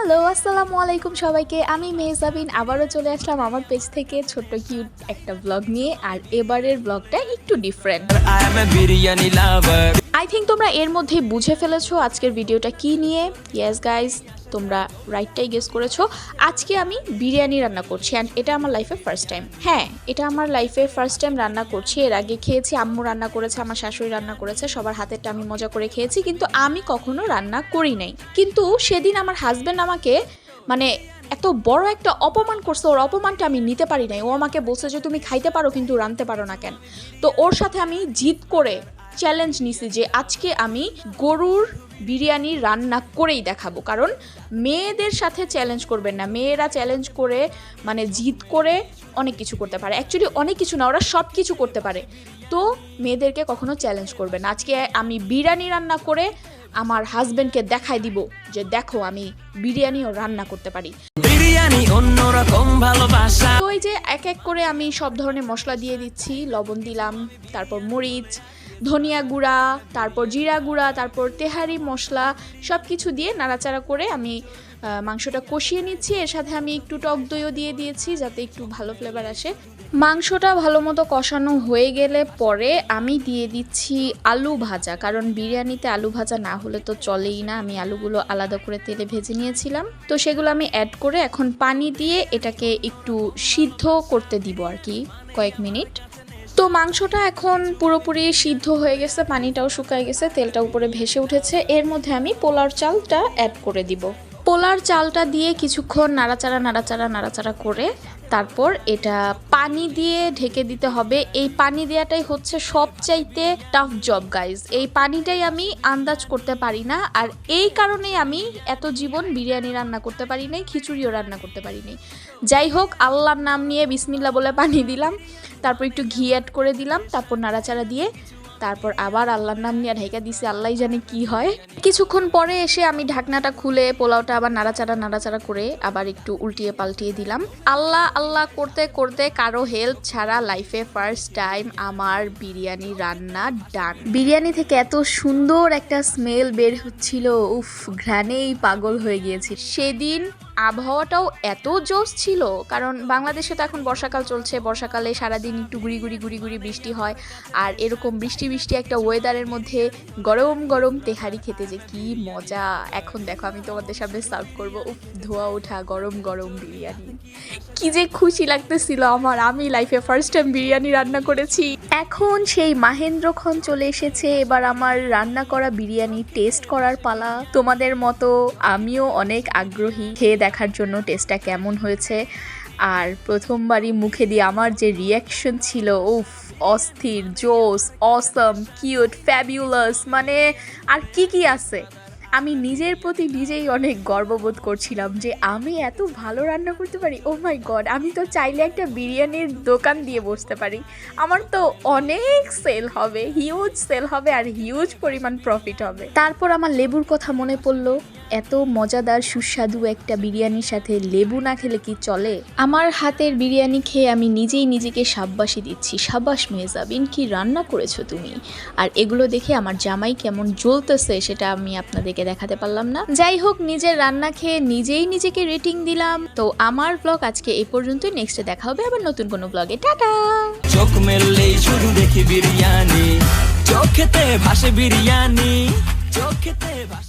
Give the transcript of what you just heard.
Hello, আসসালামু আলাইকুম সবাইকে। আমি মেহজাবিন আবারও চলে আসলাম আমার পেজ থেকে ছোট্ট কিউট একটা ব্লগ নিয়ে। আর এবারের ব্লগটা একটু ডিফারেন্ট। আই থিঙ্ক তোমরা এর মধ্যেই বুঝে ফেলেছো আজকের ভিডিওটা কি নিয়ে। ইয়েস গাইজ, তোমরা রাইটটাই গেস করেছো। আজকে আমি বিরিয়ানি রান্না করছি অ্যান্ড এটা আমার লাইফের ফার্স্ট টাইম। হ্যাঁ, এটা আমার লাইফের ফার্স্ট টাইম রান্না করছি। এর আগে খেয়েছি, আম্মু রান্না করেছে, আমার শাশুড়ি রান্না করেছে, সবার হাতেরটা আমি মজা করে খেয়েছি, কিন্তু আমি কখনো রান্না করি নাই। কিন্তু সেদিন আমার হাজব্যান্ড আমাকে এত বড় একটা অপমান করছে, ওর অপমানটা আমি নিতে পারি নাই। ও আমাকে বলছে যে তুমি খাইতে পারো কিন্তু রাঁধতে পারো না কেন। তো ওর সাথে আমি জিদ করে চ্যালেঞ্জ নিছি যে আজকে আমি গরুর বিরিয়ানি রান্না করেই দেখাবো। কারণ মেয়েদের সাথে চ্যালেঞ্জ করবেন না, মেয়েরা চ্যালেঞ্জ করে জিদ করে অনেক কিছু করতে পারে। অ্যাকচুয়ালি অনেক কিছু না, ওরা সব কিছু করতে পারে। তো মেয়েদেরকে কখনো চ্যালেঞ্জ করবেন না। আজকে আমি বিরিয়ানি রান্না করে আমার হাজবেন্ডকে দেখাই দিব যে দেখো আমি বিরিয়ানিও রান্না করতে পারি। অন্যরকম ভালোবাসা। তো এই যে এক এক করে আমি সব ধরনের মশলা দিয়ে দিচ্ছি। লবণ দিলাম, তারপর মরিচ, ধনিয়া গুঁড়া, তারপর জিরা গুঁড়া, তারপর তেহারি মশলা, সব কিছু দিয়ে নাড়াচাড়া করে আমি মাংসটা কষিয়ে নিচ্ছি। এর সাথে আমি একটু টক দইও দিয়ে দিয়েছি যাতে একটু ভালো ফ্লেভার আসে। মাংসটা ভালো মতো কষানো হয়ে গেলে পরে আমি দিয়ে দিচ্ছি আলু ভাজা, কারণ বিরিয়ানিতে আলু ভাজা না হলে তো চলেই না। আমি আলুগুলো আলাদা করে তেলে ভেজে নিয়েছিলাম, তো সেগুলো আমি অ্যাড করে এখন পানি দিয়ে এটাকে একটু সিদ্ধ করতে দিব আর কি, কয়েক মিনিট। তো মাংসটা এখন পুরোপুরি সিদ্ধ হয়ে গেছে, পানিটাও শুকায় গেছে, তেলটা উপরে ভেসে উঠেছে। এর মধ্যে আমি পোলার চালটা অ্যাড করে দিব। পোলার চালটা দিয়ে কিছুক্ষণ নাড়াচাড়া করে তারপর এটা পানি দিয়ে ঢেকে দিতে হবে। এই পানি দেওয়াটাই হচ্ছে সবচাইতে টাফ জব গাইজ। এই পানিটাই আমি আন্দাজ করতে পারি না, আর এই কারণেই আমি এত জীবন বিরিয়ানি রান্না করতে পারি নাই, খিচুড়িও রান্না করতে পারি নাই। যাই হোক, আল্লাহর নাম নিয়ে বিসমিল্লাহ বলে পানি দিলাম, তারপর একটু ঘি অ্যাড করে দিলাম, তারপর নাড়াচাড়া দিয়ে তারপর আবার আল্লাহর নাম নিয়ে ঢাকা দিছি। আল্লাহই জানে কি হয়। কিছুক্ষণ পরে এসে আমি ঢাকনাটা খুলে পোলাওটা আবার নাড়াচাড়া করে আবার একটু উল্টিয়ে পাল্টিয়ে দিলাম। আল্লাহ করতে করতে কারো হেল্প ছাড়া লাইফে ফার্স্ট টাইম আমার বিরিয়ানি রান্না ডান। বিরিয়ানি থেকে এত সুন্দর একটা স্মেল বের হচ্ছিল, উফ, ঘ্রাণেই পাগল হয়ে গিয়েছি। সেদিন আবহাওয়াটাও এত জোশ ছিল, কারণ বাংলাদেশে তো এখন বর্ষাকাল চলছে। বর্ষাকালে সারাদিন একটু গুড়ি গুড়ি বৃষ্টি হয়, আর এরকম বৃষ্টি একটা ওয়েদারের মধ্যে গরম গরম তেহারি খেতে যে কি মজা। এখন দেখো আমি তোমাদের সামনে সার্ভ করবো, উফ, ধোয়া ওঠা গরম গরম বিরিয়ানি। কি যে খুশি লাগতেছিল আমার, আমি লাইফে ফার্স্ট টাইম বিরিয়ানি রান্না করেছি। এখন সেই মাহেন্দ্রক্ষণ চলে এসেছে, এবার আমার রান্না করা বিরিয়ানি টেস্ট করার পালা। তোমাদের মতো আমিও অনেক আগ্রহী খেয়ে দেখার জন্য টেস্টটা কেমন হয়েছে। আর প্রথমবারই মুখে দিয়ে আমার যে রিয়াকশন ছিল, উফ, অস্থির, জোস, অসম, কিউট, ফ্যাবিউলাস, আর কি আছে। আমি নিজের প্রতি নিজেই অনেক গর্ববোধ করছিলাম যে আমি এত ভালো রান্না করতে পারি। ও মাই গড, আমি তো চাইলে একটা বিরিয়ানির দোকান দিয়ে বসতে পারি, আমার তো অনেক সেল হবে, হিউজ সেল হবে, আর হিউজ পরিমাণ প্রফিট হবে। তারপর আমার লেবুর কথা মনে পড়লো। এত মজাদার সুস্বাদু একটা বিরিয়ানির সাথে লেবু না খেলে কি চলে? আমার হাতের বিরিয়ানি খেয়ে আমি নিজেই নিজেকে সাব্বাসি দিচ্ছি। সাব্বাস মেহজাবিন, কি রান্না করেছো তুমি। আর এগুলো দেখে আমার জামাই কেমন জ্বলতেছে সেটা আমি আপনাদেরকে দেখাতে পারলাম না। যাই হোক, নিজের রান্না খেয়ে নিজেই নিজেকে রেটিং দিলাম। তো আমার ব্লগ আজকে এই পর্যন্তই। নেক্সটে দেখা হবে আবার নতুন কোনো ব্লগে। টাটা। চোখ মেললেই শুধু দেখি বিরিয়ানি, চোখেতে ভাসে বিরিয়ানি, চোখেতে ভাসে